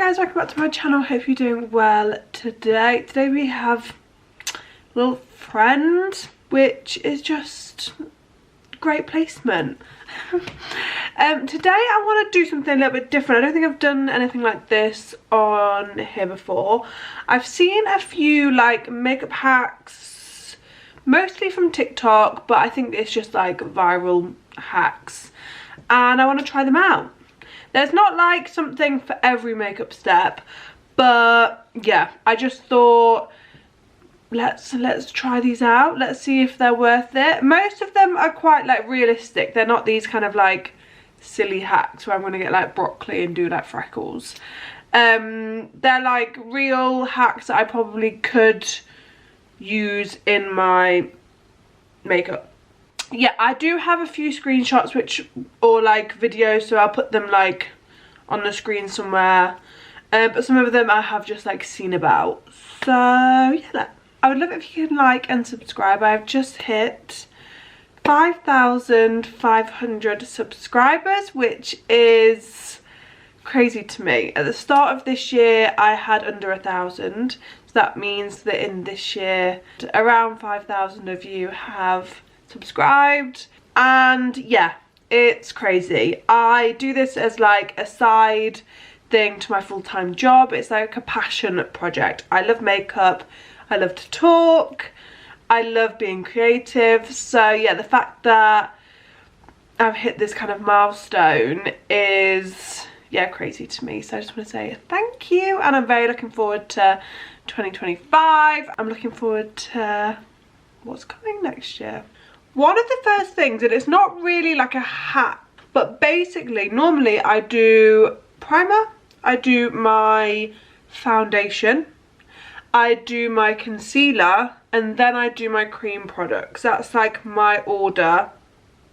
guys, welcome back to my channel. Hope you're doing well today. Today we have a little friend, which is just great placement. Today I want to do something a little bit different. I don't think I've done anything like this on here before. I've seen a few like makeup hacks, mostly from TikTok, but I think it's just like viral hacks, and I want to try them out. There's not like something for every makeup step, but yeah, I just thought let's try these out. Let's see if they're worth it. Most of them are quite like realistic. They're not these kind of like silly hacks where I'm gonna get like broccoli and do like freckles. They're like real hacks that I probably could use in my makeup. Yeah, I do have a few screenshots or like videos, so I'll put them like on the screen somewhere, but some of them I have just like seen about. So yeah, I would love it if you can like and subscribe. I've just hit 5,500 subscribers, which is crazy to me. At the start of this year I had under 1,000, so that means that in this year around 5,000 of you have subscribed, and yeah, it's crazy. I do this as like a side thing to my full-time job. It's like a passion project. I love makeup, I love to talk, I love being creative. So yeah, the fact that I've hit this kind of milestone is, yeah, crazy to me. So I just want to say thank you, and I'm very looking forward to 2025. I'm looking forward to what's coming next year. One of the first things, and it's not really like a hack, but basically normally I do primer, I do my foundation, I do my concealer, and then I do my cream products. That's like my order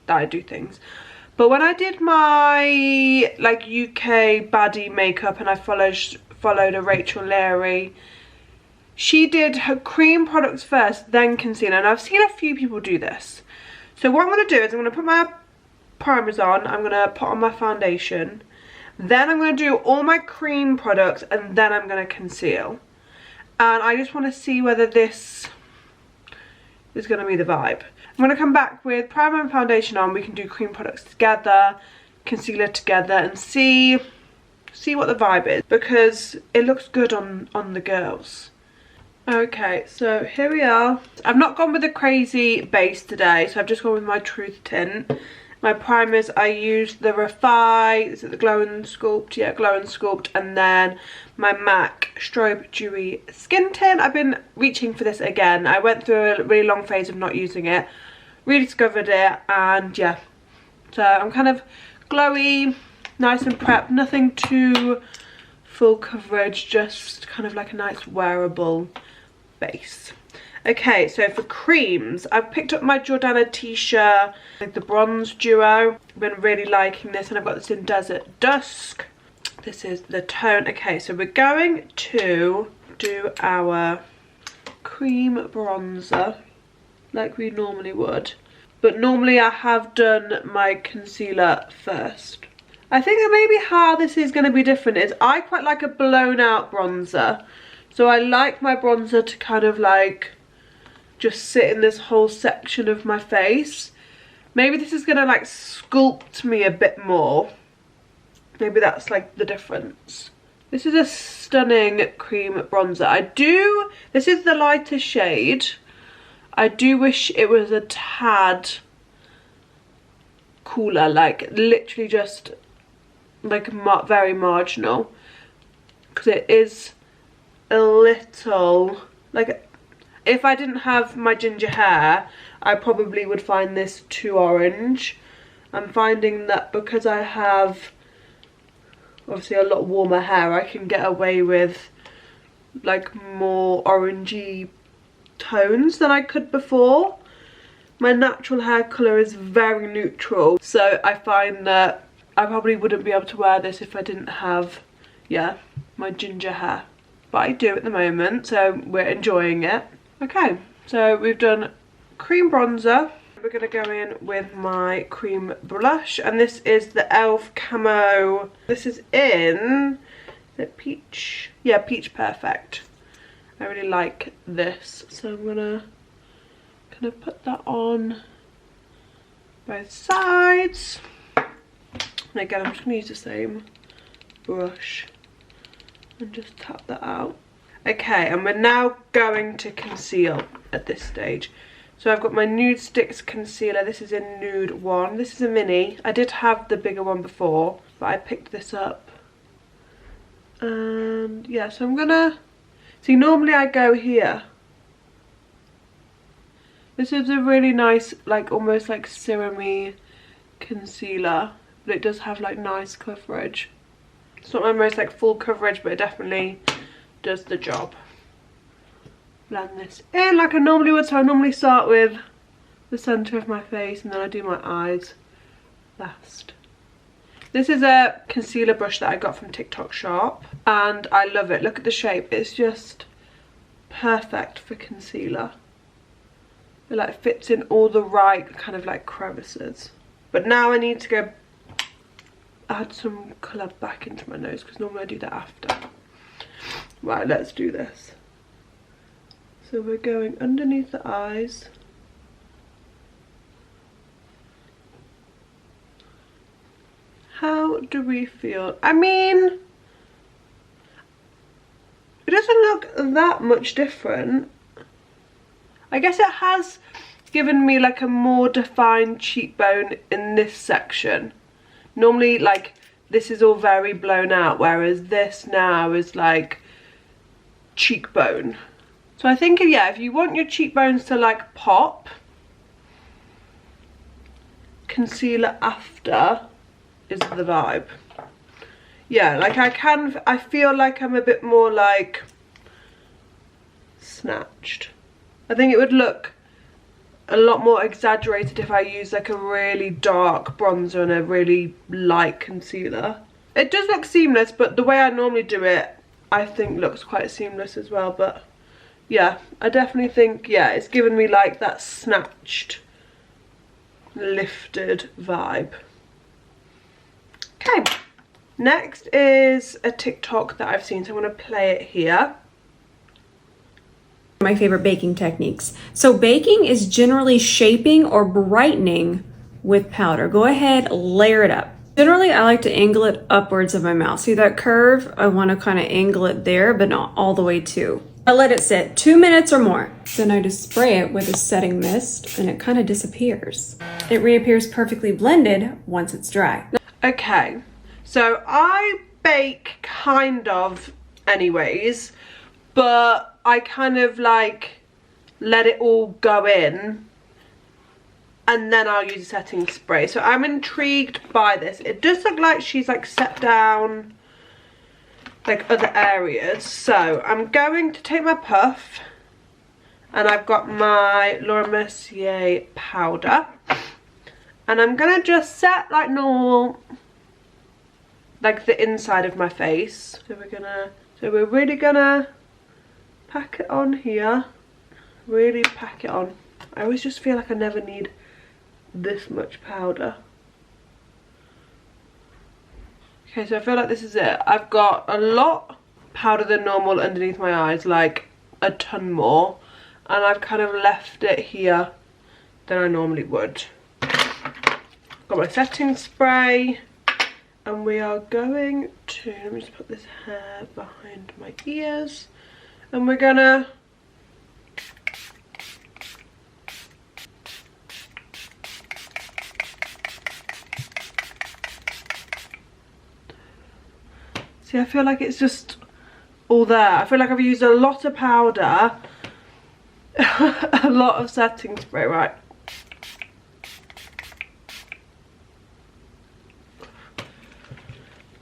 that I do things. But when I did my like UK baddie makeup and I followed a Rachel Leary, she did her cream products first, then concealer, and I've seen a few people do this. So what I'm going to do is I'm going to put my primers on, I'm going to put on my foundation, then I'm going to do all my cream products, and then I'm going to conceal. And I just want to see whether this is going to be the vibe. I'm going to come back with primer and foundation on, we can do cream products together, concealer together, and see what the vibe is, because it looks good on the girls. Okay, so here we are. I've not gone with a crazy base today, so I've just gone with my Truth tint. My primers, I used the Refi, is it the Glow and Sculpt? Yeah, Glow and Sculpt, and then my MAC Strobe Dewy Skin Tint. I've been reaching for this again. I went through a really long phase of not using it, rediscovered it, and yeah. So I'm kind of glowy, nice and prepped, nothing too full coverage, just kind of like a nice wearable base. Okay, so for creams, I've picked up my Jordana Tisha, like the bronze duo. I've been really liking this, and I've got this in Desert Dusk. This is the tone. Okay, so we're going to do our cream bronzer like we normally would, but normally I have done my concealer first. I think that maybe how this is going to be different is I quite like a blown out bronzer. So I like my bronzer to kind of like just sit in this whole section of my face. Maybe this is going to like sculpt me a bit more. Maybe that's like the difference. This is a stunning cream bronzer. This is the lighter shade. I do wish it was a tad cooler, like literally just like very marginal, because it is a little like, if I didn't have my ginger hair I probably would find this too orange. I'm finding that because I have obviously a lot warmer hair, I can get away with like more orangey tones than I could before. My natural hair colour is very neutral, so I find that I probably wouldn't be able to wear this if I didn't have, yeah, my ginger hair. But I do at the moment, so we're enjoying it. Okay, so we've done cream bronzer. We're going to go in with my cream blush, and this is the e.l.f. Camo. This is in Like peach. Yeah, peach perfect. I really like this. So I'm gonna kind of put that on both sides. And again, I'm just gonna use the same brush and just tap that out. Okay, and we're now going to conceal at this stage. So I've got my Nude Sticks concealer. This is in Nude 1. This is a mini. I did have the bigger one before, but I picked this up. And yeah, so I'm gonna, see, normally I go here. This is a really nice, like almost like serum-y concealer, but it does have like nice coverage. It's not my most like full coverage, but it definitely does the job. Blend this in like I normally would. So I normally start with the centre of my face and then I do my eyes last. This is a concealer brush that I got from TikTok Shop and I love it. Look at the shape. It's just perfect for concealer. It like fits in all the right kind of like crevices. But now I need to go add some colour back into my nose because normally I do that after. Right, let's do this. So we're going underneath the eyes. How do we feel? I mean, it doesn't look that much different. I guess it has given me like a more defined cheekbone in this section. Normally like this is all very blown out, whereas this now is like cheekbone. So I think, yeah, if you want your cheekbones to like pop, concealer after is the vibe. Yeah, like I feel like I'm a bit more like snatched. I think it would look a lot more exaggerated if I use like a really dark bronzer and a really light concealer. It does look seamless, but the way I normally do it I think looks quite seamless as well. But yeah, I definitely think, yeah, it's given me like that snatched, lifted vibe. Okay, next is a TikTok that I've seen, so I'm going to play it here. My favorite baking techniques. So baking is generally shaping or brightening with powder. Go ahead, layer it up. Generally, I like to angle it upwards of my mouth. See that curve? I want to kind of angle it there, but not all the way to. I let it sit 2 minutes or more. Then I just spray it with a setting mist and it kind of disappears. It reappears perfectly blended once it's dry. Okay, so I bake kind of anyways, but I kind of like let it all go in and then I'll use a setting spray. So I'm intrigued by this. It does look like she's like set down like other areas. So I'm going to take my puff and I've got my Laura Mercier powder and I'm gonna just set like normal, like the inside of my face. So we're really gonna pack it on here, really pack it on. I always just feel like I never need this much powder. Okay, so I feel like this is it. I've got a lot powder than normal underneath my eyes, like a ton more, and I've kind of left it here than I normally would. Got my setting spray and we are going to, let me just put this hair behind my ears and we're gonna see, I feel like it's just all there. I feel like I've used a lot of powder, a lot of setting spray, right?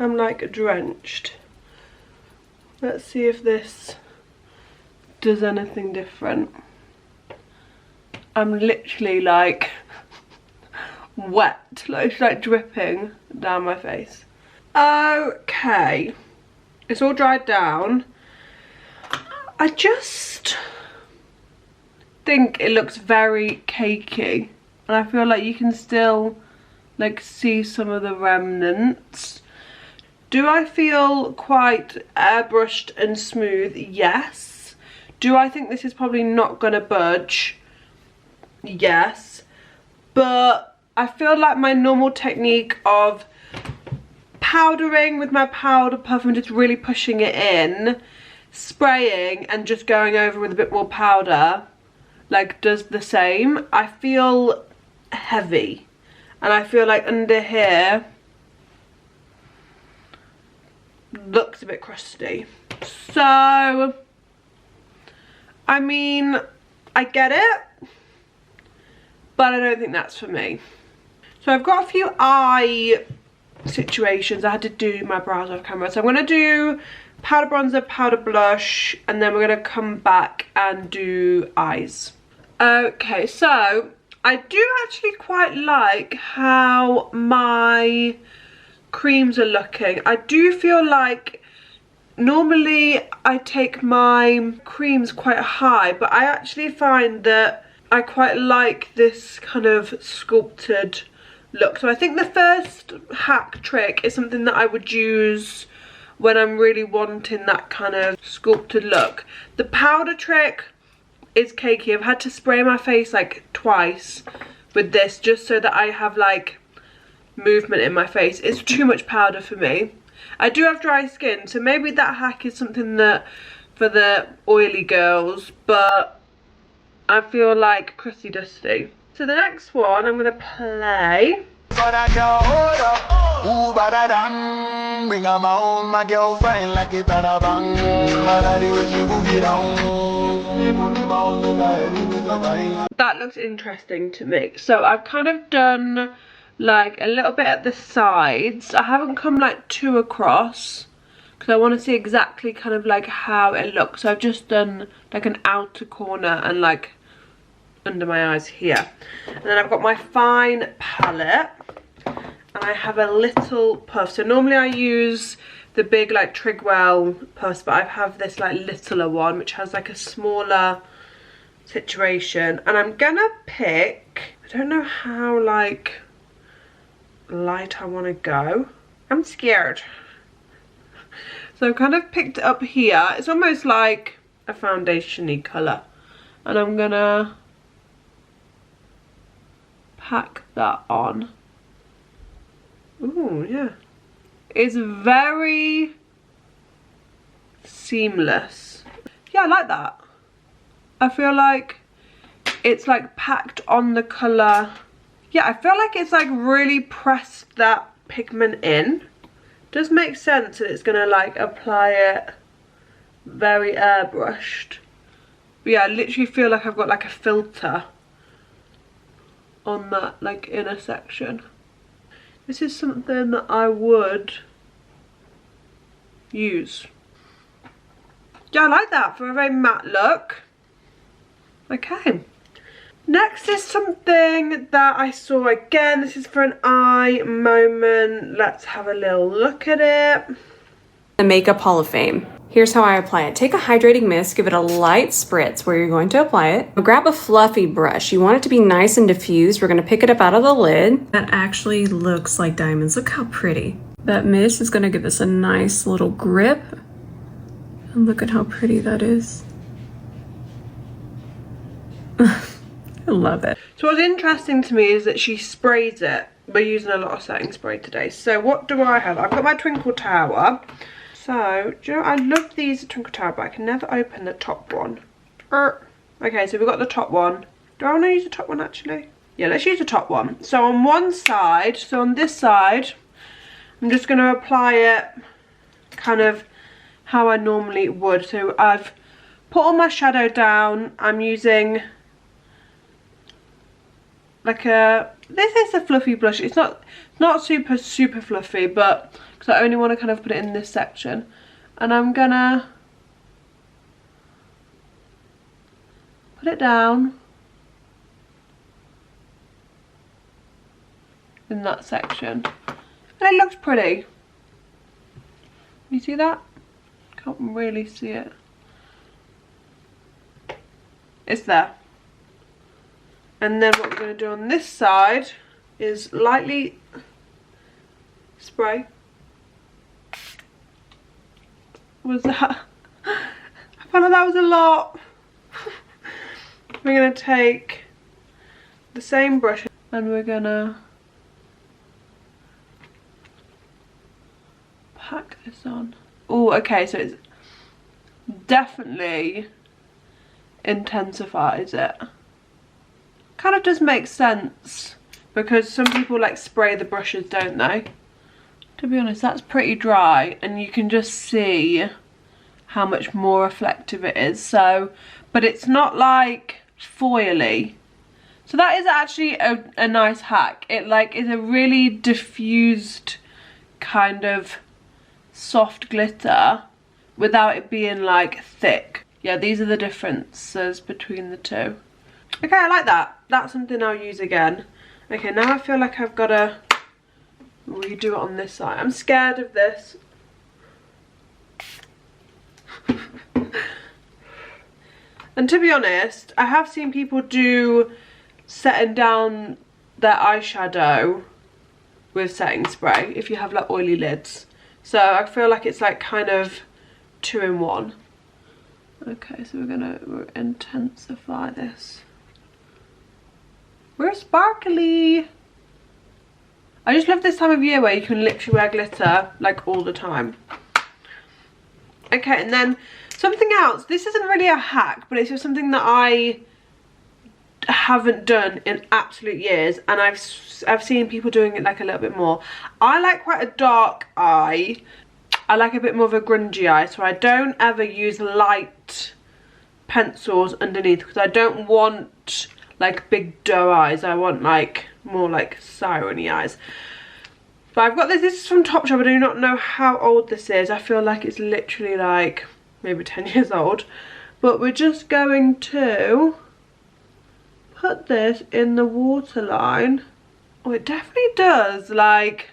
I'm like drenched. Let's see if this does anything different. I'm literally like wet, like it's like dripping down my face. Okay, it's all dried down. I just think it looks very cakey and I feel like you can still like see some of the remnants. Do I feel quite airbrushed and smooth? Yes. Do I think this is probably not gonna budge? Yes. But I feel like my normal technique of powdering with my powder puff and just really pushing it in, spraying and just going over with a bit more powder, like does the same. I feel heavy and I feel like under here looks a bit crusty. So I mean, I get it, but I don't think that's for me. So I've got a few eye situations. I had to do my brows off camera, so I'm gonna do powder bronzer, powder blush, and then we're gonna come back and do eyes. Okay, so I do actually quite like how my creams are looking. I do feel like normally I take my creams quite high, but I actually find that I quite like this kind of sculpted look. So I think the first hack trick is something that I would use when I'm really wanting that kind of sculpted look. The powder trick is cakey. I've had to spray my face like twice with this just so that I have like movement in my face. It's too much powder for me. I do have dry skin, so maybe that hack is something that for the oily girls, but I feel like crusty dusty. So the next one I'm gonna play. That looks interesting to me. So I've kind of done like a little bit at the sides. I haven't come like too across because I want to see exactly kind of like how it looks. So I've just done like an outer corner and like under my eyes here. And then I've got my fine palette and I have a little puff. So normally I use the big like Trigwell puffs, but I have this like littler one which has like a smaller situation. And I'm gonna pick, I don't know how like light I want to go. I'm scared. So I've kind of picked it up here. It's almost like a foundation-y colour. And I'm gonna pack that on. Ooh, yeah. It's very seamless. Yeah, I like that. I feel like it's like packed on the colour. Yeah, I feel like it's like really pressed that pigment in. Does make sense that it's gonna like apply it very airbrushed. But yeah, I literally feel like I've got like a filter on that like inner section. This is something that I would use. Yeah, I like that for a very matte look. Okay. Next is something that I saw again. This is for an eye moment. Let's have a little look at it. The Makeup Hall of Fame. Here's how I apply it. Take a hydrating mist, give it a light spritz where you're going to apply it. Grab a fluffy brush. You want it to be nice and diffused. We're going to pick it up out of the lid. That actually looks like diamonds. Look how pretty. That mist is going to give us a nice little grip. And look at how pretty that is. I love it. So what's interesting to me is that she sprays it. We're using a lot of setting spray today. So what do I have? I've got my Twinkle Tower. So, do you know, I love these Twinkle Tower, but I can never open the top one. Okay, so we've got the top one. Do I want to use the top one actually? Yeah, let's use the top one. So on one side, so on this side, I'm just going to apply it kind of how I normally would. So I've put all my shadow down. I'm using like this is a fluffy blush. It's not super fluffy, but because I only want to kind of put it in this section. And I'm gonna put it down in that section. And it looks pretty. You see that? Can't really see it. It's there. And then what we're going to do on this side is lightly spray. was that? I felt like that was a lot. We're gonna take the same brush and we're gonna pack this on. Oh, okay, so it's definitely intensifies it. Kind of does make sense because some people like spray the brushes, don't they? To be honest, that's pretty dry and you can just see how much more reflective it is. So, but it's not like foily. So that is actually a nice hack. It like is a really diffused kind of soft glitter without it being like thick. Yeah, these are the differences between the two. Okay, I like that. That's something I'll use again. Okay, now I feel like I've got to redo it on this side. I'm scared of this. And to be honest, I have seen people do setting down their eyeshadow with setting spray if you have like oily lids. So I feel like it's like kind of 2 in 1. Okay, so we're gonna intensify this. We're sparkly. I just love this time of year where you can literally wear glitter like all the time. Okay, and then something else. This isn't really a hack, but it's just something that I haven't done in absolute years, and I've seen people doing it like a little bit more. I like quite a dark eye. I like a bit more of a grungy eye, so I don't ever use light pencils underneath because I don't want like big doe eyes. I want like more like siren-y eyes. But I've got this is from Topshop. I do not know how old this is. I feel like it's literally like maybe 10 years old. But we're just going to put this in the waterline. Oh, it definitely does like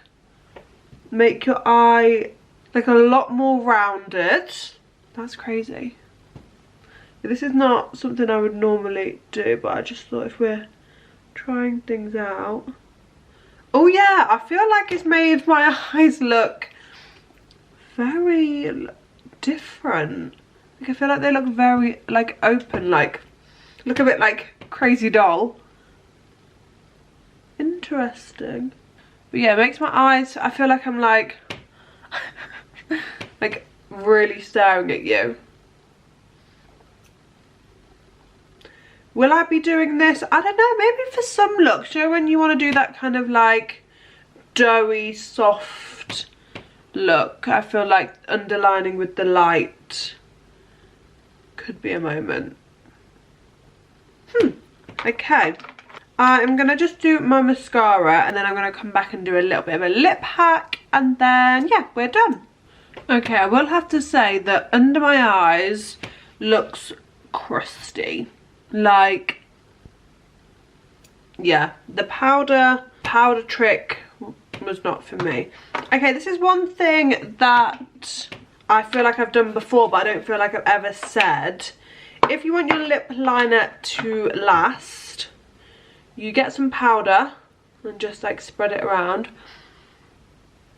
make your eye like a lot more rounded. That's crazy. This is not something I would normally do, but I just thought if we're trying things out. Oh yeah, I feel like it's made my eyes look very different. Like I feel like they look very like open, like look a bit like Crazy Doll. Interesting. But yeah, it makes my eyes, I feel like I'm like like really staring at you. Will I be doing this? I don't know, maybe for some looks. You know when you want to do that kind of like doughy, soft look. I feel like underlining with the light could be a moment. Okay. I'm going to just do my mascara and then I'm going to come back and do a little bit of a lip hack and then, yeah, we're done. Okay, I will have to say that under my eyes looks crusty. Like, yeah, the powder trick was not for me. Okay, this is one thing that I feel like I've done before, but I don't feel like I've ever said. If you want your lip liner to last, you get some powder and just like spread it around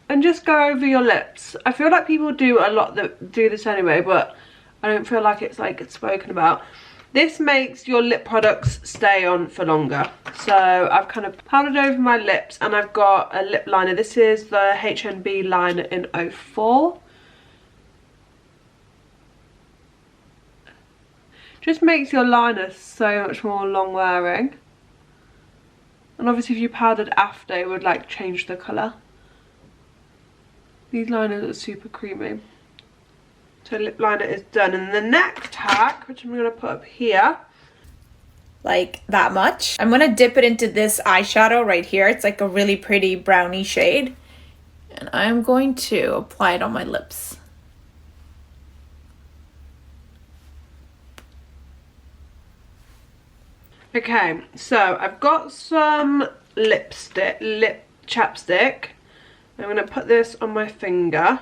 and just go over your lips. I feel like people do a lot that do this anyway, but I don't feel like it's like spoken about. This makes your lip products stay on for longer. So I've kind of powdered over my lips and I've got a lip liner. This is the HNB liner in 04. Just makes your liner so much more long wearing. And obviously if you powdered after, it would like change the colour. These liners are super creamy. So lip liner is done. And the next hack, which I'm going to put up here. Like that much. I'm going to dip it into this eyeshadow right here. It's like a really pretty brownie shade. And I'm going to apply it on my lips. Okay, so I've got some lip chapstick. I'm going to put this on my finger.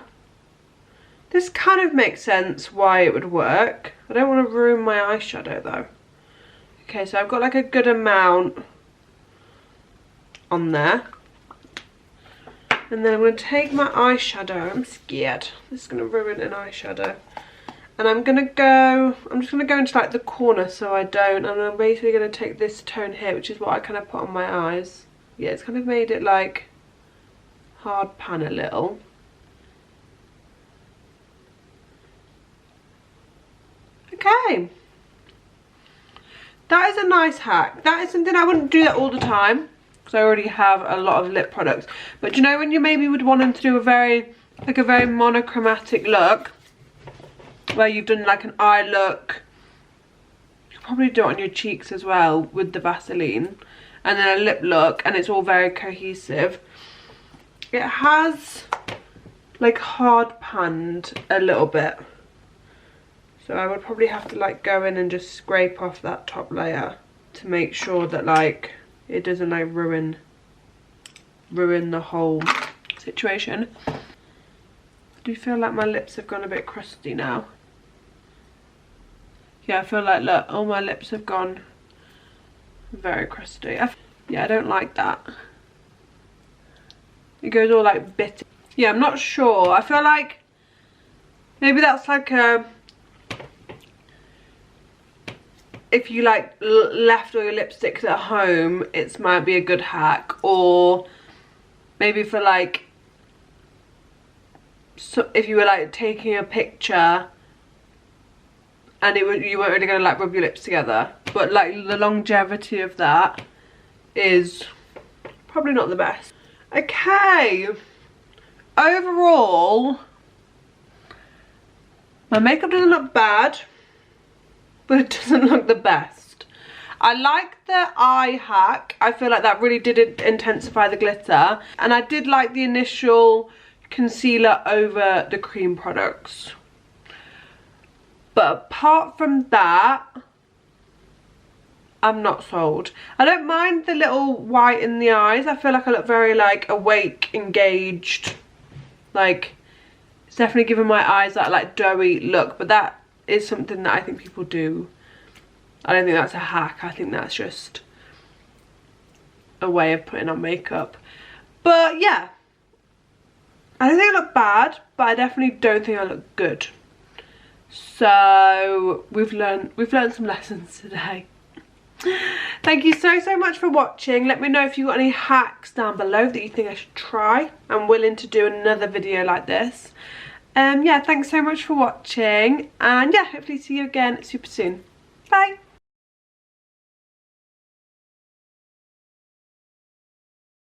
This kind of makes sense why it would work. I don't want to ruin my eyeshadow though. Okay, so I've got like a good amount on there. And then I'm going to take my eyeshadow. I'm scared. This is going to ruin an eyeshadow. And I'm just going to go into like the corner so I don't. And I'm basically going to take this tone here, which is what I kind of put on my eyes. Yeah, it's kind of made it like hard pan a little. Okay. That is a nice hack. That is something I wouldn't do that all the time, because I already have a lot of lip products. But you know when you maybe would want them to do a very monochromatic look, where you've done like an eye look, you could probably do it on your cheeks as well with the Vaseline, and then a lip look, and it's all very cohesive. It has like hard panned a little bit. So I would probably have to like go in and just scrape off that top layer to make sure that like it doesn't like ruin the whole situation. I do feel like my lips have gone a bit crusty now. Yeah, I feel like, look, all my lips have gone very crusty. Yeah, I don't like that. It goes all like bitter. Yeah, I'm not sure. I feel like maybe that's like a... if you like left all your lipsticks at home, it might be a good hack. Or maybe for like, so if you were like taking a picture and you weren't really gonna like rub your lips together, but like the longevity of that is probably not the best. Okay, overall my makeup doesn't look bad, but it doesn't look the best. I like the eye hack. I feel like that really did intensify the glitter. And I did like the initial concealer over the cream products. But apart from that, I'm not sold. I don't mind the little white in the eyes. I feel like I look very like awake, engaged. Like, it's definitely giving my eyes that like doughy look, but that is something that I think people do. I don't think that's a hack. I think that's just a way of putting on makeup. But yeah, I don't think I look bad, but I definitely don't think I look good. So we've learned some lessons today. Thank you so much for watching. Let me know if you've got any hacks down below that you think I should try. I'm willing to do another video like this. Yeah, thanks so much for watching, and yeah, hopefully see you again super soon. Bye.